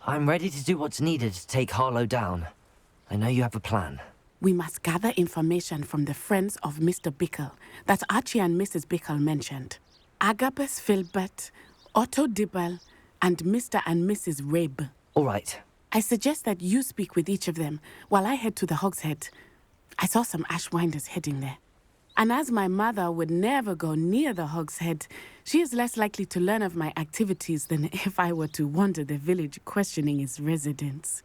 I'm ready to do what's needed to take Harlow down. I know you have a plan. We must gather information from the friends of Mr. Bickle that Archie and Mrs. Bickle mentioned. Agabus Filbert, Otto Dibble, and Mr. and Mrs. Rabe. All right. I suggest that you speak with each of them while I head to the Hogshead. I saw some Ashwinders heading there. And as my mother would never go near the Hogshead, she is less likely to learn of my activities than if I were to wander the village questioning its residents.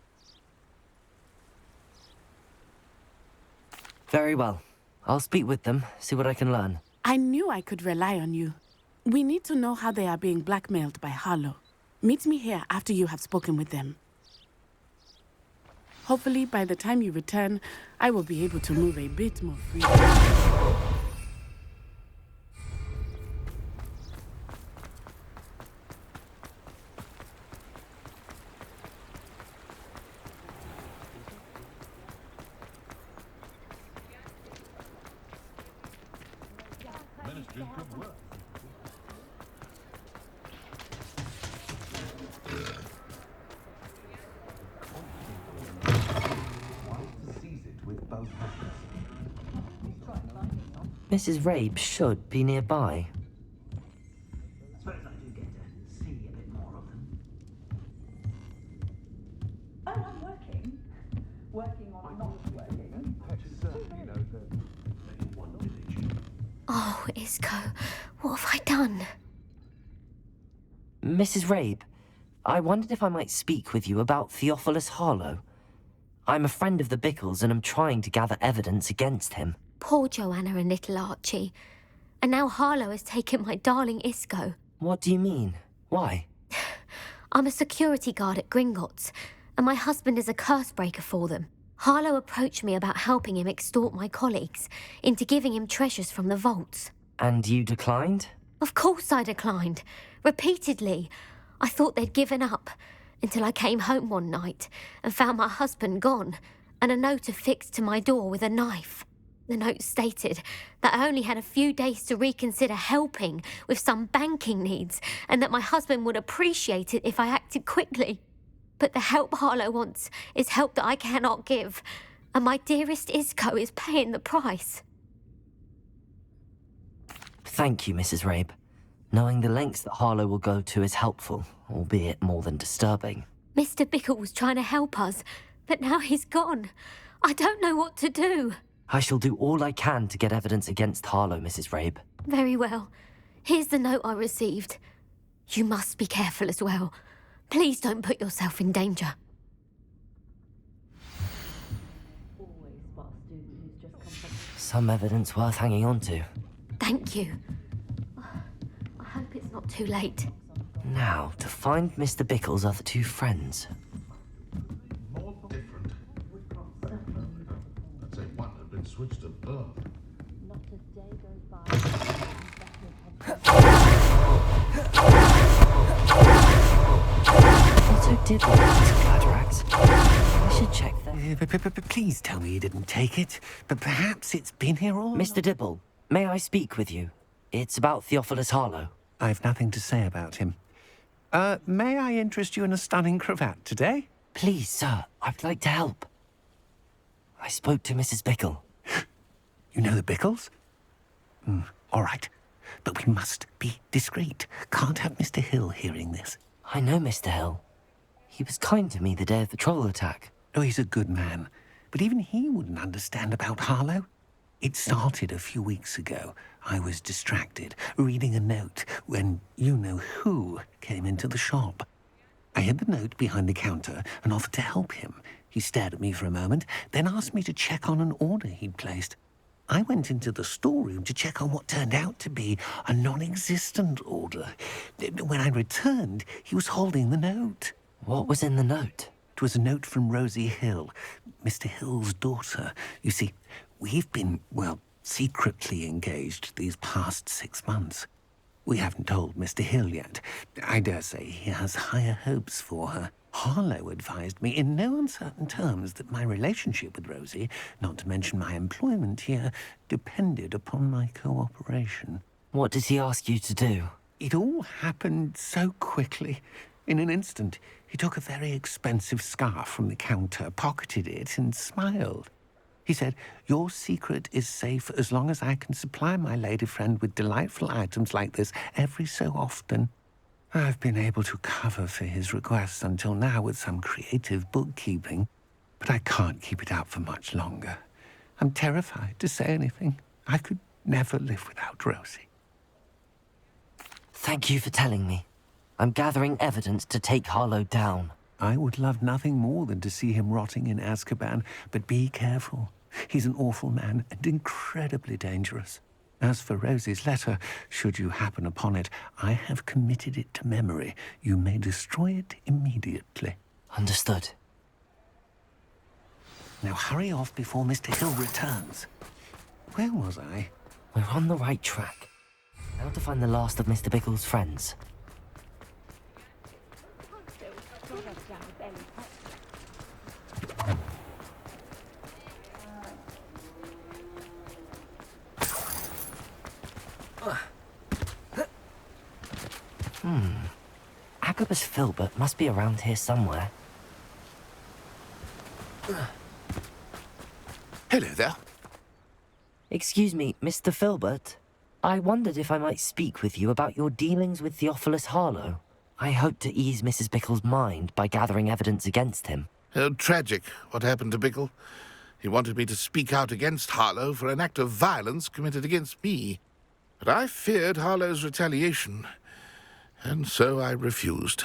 Very well. I'll speak with them, see what I can learn. I knew I could rely on you. We need to know how they are being blackmailed by Harlow. Meet me here after you have spoken with them. Hopefully, by the time you return, I will be able to move a bit more freely. Mrs. Rabe should be nearby. Suppose I do get to see a bit more of them. Oh, I'm working. Working on not working. Oh, Isco, what have I done? Mrs. Rabe, I wondered if I might speak with you about Theophilus Harlow. I'm a friend of the Bickles and am trying to gather evidence against him. Poor Joanna and little Archie. And now Harlow has taken my darling Isco. What do you mean? Why? I'm a security guard at Gringotts, and my husband is a curse breaker for them. Harlow approached me about helping him extort my colleagues into giving him treasures from the vaults. And you declined? Of course I declined. Repeatedly. I thought they'd given up, until I came home one night and found my husband gone, and a note affixed to my door with a knife. The note stated that I only had a few days to reconsider helping with some banking needs, and that my husband would appreciate it if I acted quickly. But the help Harlow wants is help that I cannot give, and my dearest Isco is paying the price. Thank you, Mrs. Rabe. Knowing the lengths that Harlow will go to is helpful, albeit more than disturbing. Mr. Bickle was trying to help us, but now he's gone. I don't know what to do. I shall do all I can to get evidence against Harlow, Mrs. Rabe. Very well. Here's the note I received. You must be careful as well. Please don't put yourself in danger. Some evidence worth hanging on to. Thank you. I hope it's not too late. Now, to find Mr. Bickle's other two friends. More different. I'd say one had been switched at birth. Not a day goes by. Otto did want these glad rags. I should check them. Please tell me you didn't take it. But perhaps it's been here all... Mr. Dibble, may I speak with you? It's about Theophilus Harlow. I've nothing to say about him. May I interest you in a stunning cravat today? Please, sir, I'd like to help. I spoke to Mrs. Bickle. You know the Bickles? All right. But we must be discreet. Can't have Mr. Hill hearing this. I know Mr. Hill. He was kind to me the day of the troll attack. Oh, he's a good man. But even he wouldn't understand about Harlow. It started a few weeks ago. I was distracted, reading a note, when you-know-who came into the shop. I hid the note behind the counter and offered to help him. He stared at me for a moment, then asked me to check on an order he'd placed. I went into the storeroom to check on what turned out to be a non-existent order. When I returned, he was holding the note. What was in the note? It was a note from Rosie Hill, Mr. Hill's daughter. You see, we've been, well, secretly engaged these past 6 months. We haven't told Mr. Hill yet. I dare say he has higher hopes for her. Harlow advised me in no uncertain terms that my relationship with Rosie, not to mention my employment here, depended upon my cooperation. What did he ask you to do? It all happened so quickly. In an instant, he took a very expensive scarf from the counter, pocketed it, and smiled. He said, "Your secret is safe as long as I can supply my lady friend with delightful items like this every so often." I've been able to cover for his requests until now with some creative bookkeeping, but I can't keep it up for much longer. I'm terrified to say anything. I could never live without Rosie. Thank you for telling me. I'm gathering evidence to take Harlow down. I would love nothing more than to see him rotting in Azkaban, but be careful. He's an awful man and incredibly dangerous. As for Rosie's letter, should you happen upon it, I have committed it to memory. You may destroy it immediately. Understood. Now hurry off before Mr. Hill returns. Where was I? We're on the right track. Now to find the last of Mr. Bickle's friends. Agabus Filbert must be around here somewhere. Hello there. Excuse me, Mr. Filbert. I wondered if I might speak with you about your dealings with Theophilus Harlow. I hope to ease Mrs. Bickle's mind by gathering evidence against him. Oh, tragic, what happened to Bickle. He wanted me to speak out against Harlow for an act of violence committed against me. But I feared Harlow's retaliation, and so I refused.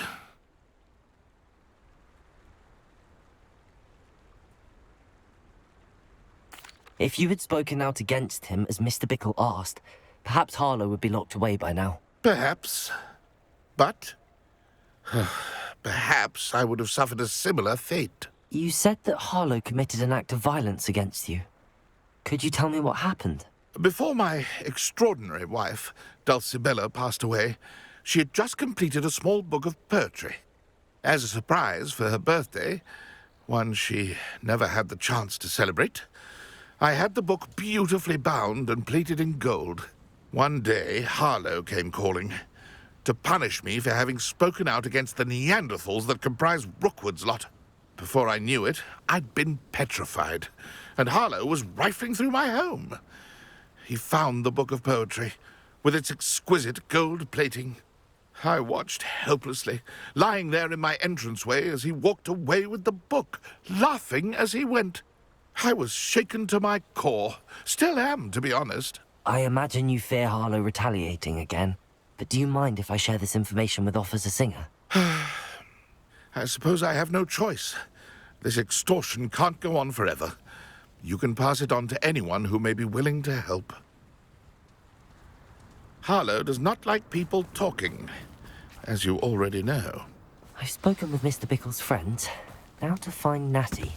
If you had spoken out against him as Mr. Bickle asked, perhaps Harlow would be locked away by now. Perhaps. But perhaps I would have suffered a similar fate. You said that Harlow committed an act of violence against you. Could you tell me what happened? Before my extraordinary wife, Dulcibella, passed away, she had just completed a small book of poetry. As a surprise for her birthday, one she never had the chance to celebrate, I had the book beautifully bound and plated in gold. One day, Harlow came calling to punish me for having spoken out against the Neanderthals that comprise Rookwood's lot. Before I knew it, I'd been petrified, and Harlow was rifling through my home. He found the book of poetry, with its exquisite gold plating. I watched helplessly, lying there in my entranceway as he walked away with the book, laughing as he went. I was shaken to my core. Still am, to be honest. I imagine you fear Harlow retaliating again, but do you mind if I share this information with Officer Singer? I suppose I have no choice. This extortion can't go on forever. You can pass it on to anyone who may be willing to help. Harlow does not like people talking, as you already know. I've spoken with Mr. Bickle's friends. Now to find Natty.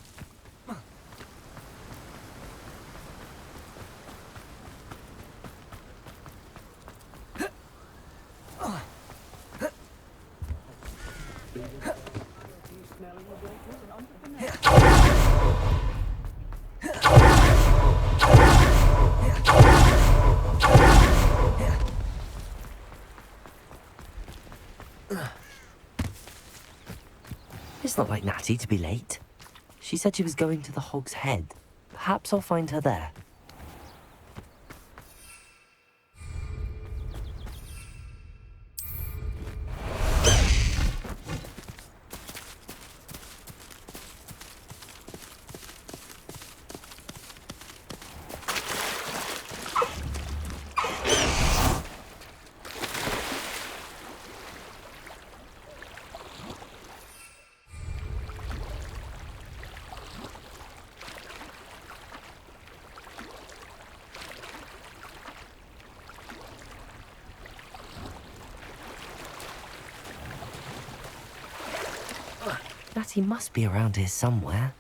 It's not like Natty to be late. She said she was going to the Hog's Head. Perhaps I'll find her there. Natty must be around here somewhere.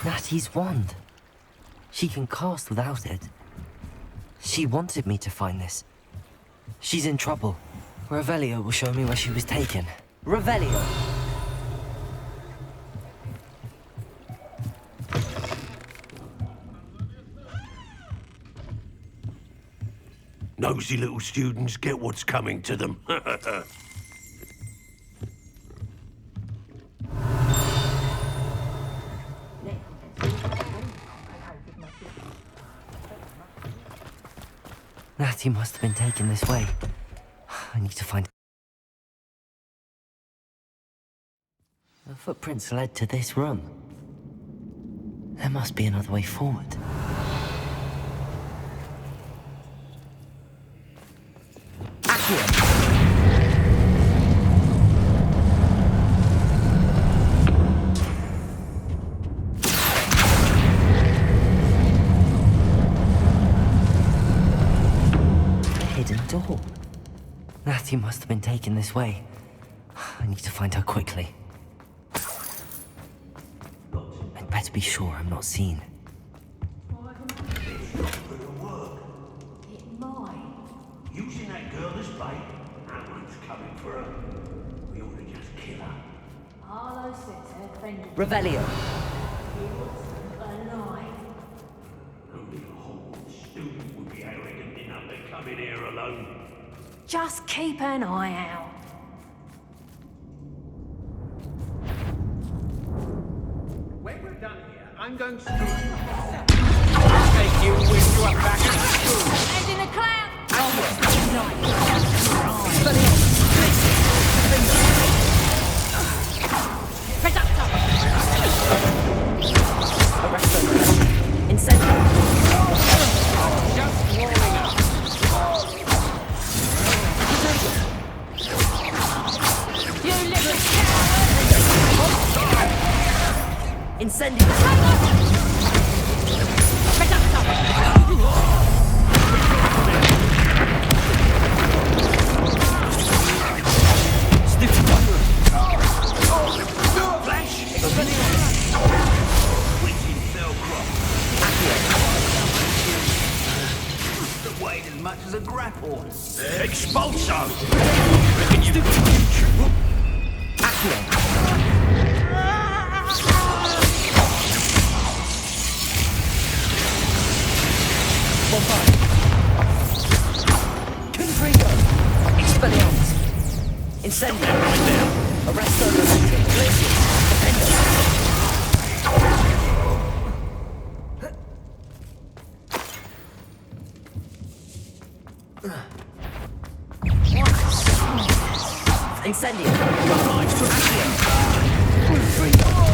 Natty's wand. She can cast without it. She wanted me to find this. She's in trouble. Revelio will show me where she was taken. Revelio! Nosy little students get what's coming to them. Natty must have been taken this way. I need to find... The footprints led to this room. There must be another way forward. Accio! Door. Natty must have been taken this way. I need to find her quickly. I'd better be sure I'm not seen. Using that girl as bait, that one's coming for her. We ought to just kill her. Harlow says her friend Revelio. alive. Only a Hogwarts student would be arrogant enough to come in here alone. Just keep an eye out. When we're done here, I'm going to... take you with you back to school. And in the cloud! Incendiary. Just warming up. You little coward! Incendiary. Weighed as much as a grapple. Expulso! Confringo. Expelliarmus. Incendiary. Arresto Electric. Felicis. Defender. Incendio!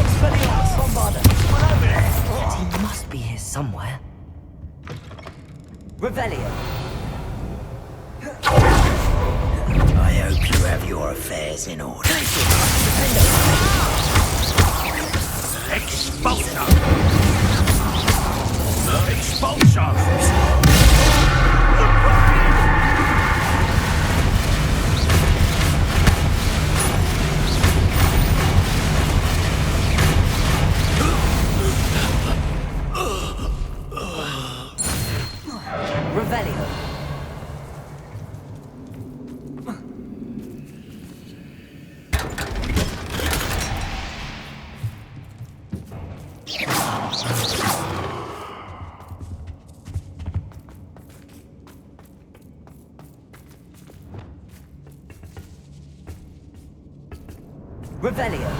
Expelliarmus! Bombarder! He must be here somewhere. Revelio! I hope you have your affairs in order. Expulso! Expulso! Revelio! Revelio!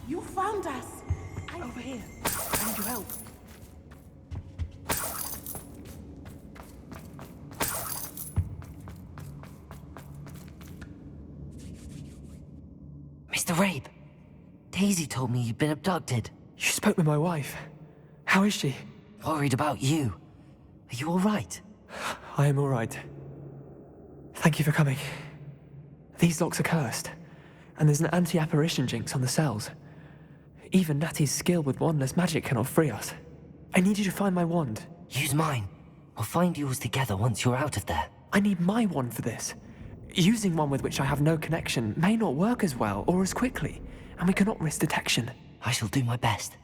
You found us. Over here. I need your help. Mr. Rabe, Daisy told me you'd been abducted. You spoke with my wife. How is she? Worried about you. Are you all right? I am all right. Thank you for coming. These locks are cursed, and there's an anti-apparition jinx on the cells. Even Natty's skill with wandless magic cannot free us. I need you to find my wand. Use mine. We'll find yours together once you're out of there. I need my wand for this. Using one with which I have no connection may not work as well or as quickly, and we cannot risk detection. I shall do my best.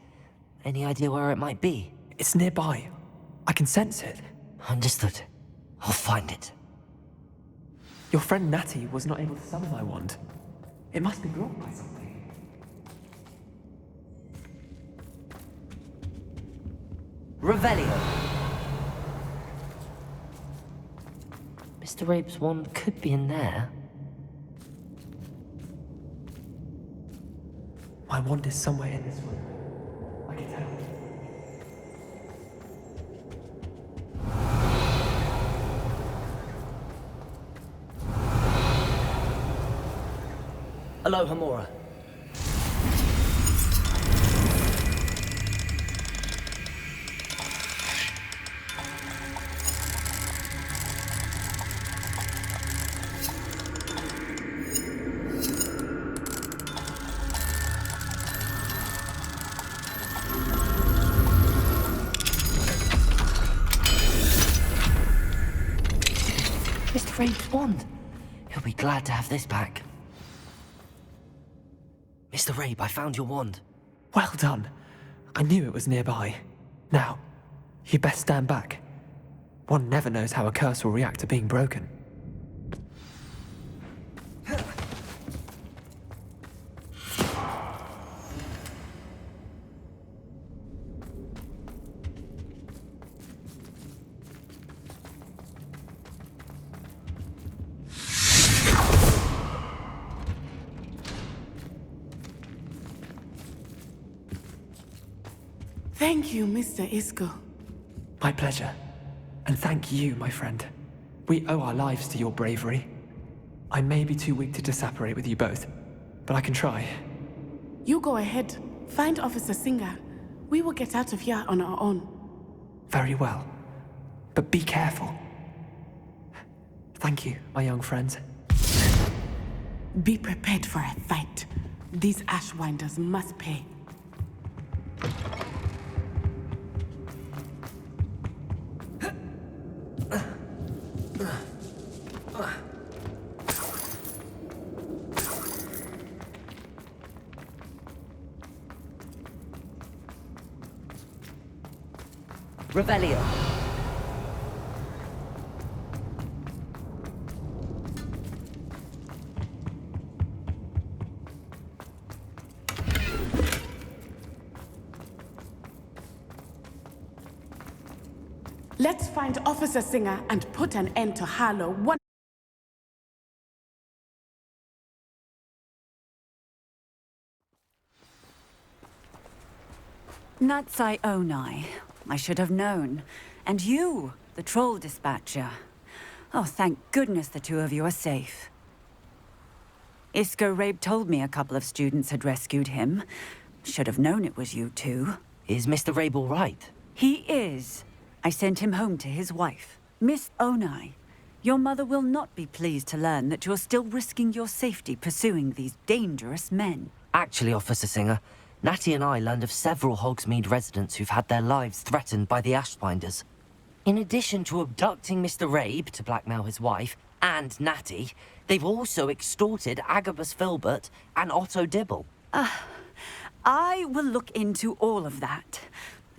Any idea where it might be? It's nearby. I can sense it. Understood. I'll find it. Your friend Natty was not able to summon my wand. It must be blocked by something. Revelio. Mr. Rabe's wand could be in there. My wand is somewhere in this room. I can tell. Aloha, Mora. Mr. Rabe's wand. He'll be glad to have this back. Mr. Rabe, I found your wand. Well done. I knew it was nearby. Now, you best stand back. One never knows how a curse will react to being broken. Thank you, Mr. Isco. My pleasure. And thank you, my friend. We owe our lives to your bravery. I may be too weak to disapparate with you both, but I can try. You go ahead. Find Officer Singer. We will get out of here on our own. Very well. But be careful. Thank you, my young friends. Be prepared for a fight. These Ashwinders must pay. Revelio. Let's find Officer Singer and put an end to Harlow one. Natsai Onai. I should have known. And you, the troll dispatcher. Oh, thank goodness the two of you are safe. Isco Rabe told me a couple of students had rescued him. Should have known it was you two. Is Mr. Rabe all right? He is. I sent him home to his wife. Miss Onai, your mother will not be pleased to learn that you're still risking your safety pursuing these dangerous men. Actually, Officer Singer, Natty and I learned of several Hogsmeade residents who've had their lives threatened by the Ashwinders. In addition to abducting Mr. Rabe to blackmail his wife and Natty, they've also extorted Agabus Filbert and Otto Dibble. I will look into all of that.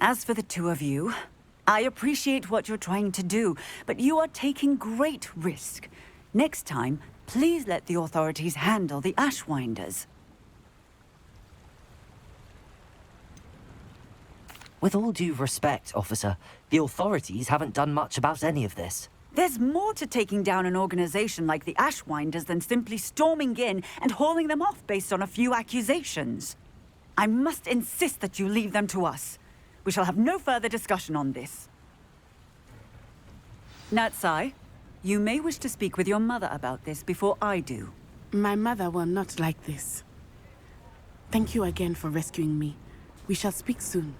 As for the two of you, I appreciate what you're trying to do, but you are taking great risk. Next time, please let the authorities handle the Ashwinders. With all due respect, officer, the authorities haven't done much about any of this. There's more to taking down an organization like the Ashwinders than simply storming in and hauling them off based on a few accusations. I must insist that you leave them to us. We shall have no further discussion on this. Natsai, you may wish to speak with your mother about this before I do. My mother will not like this. Thank you again for rescuing me. We shall speak soon.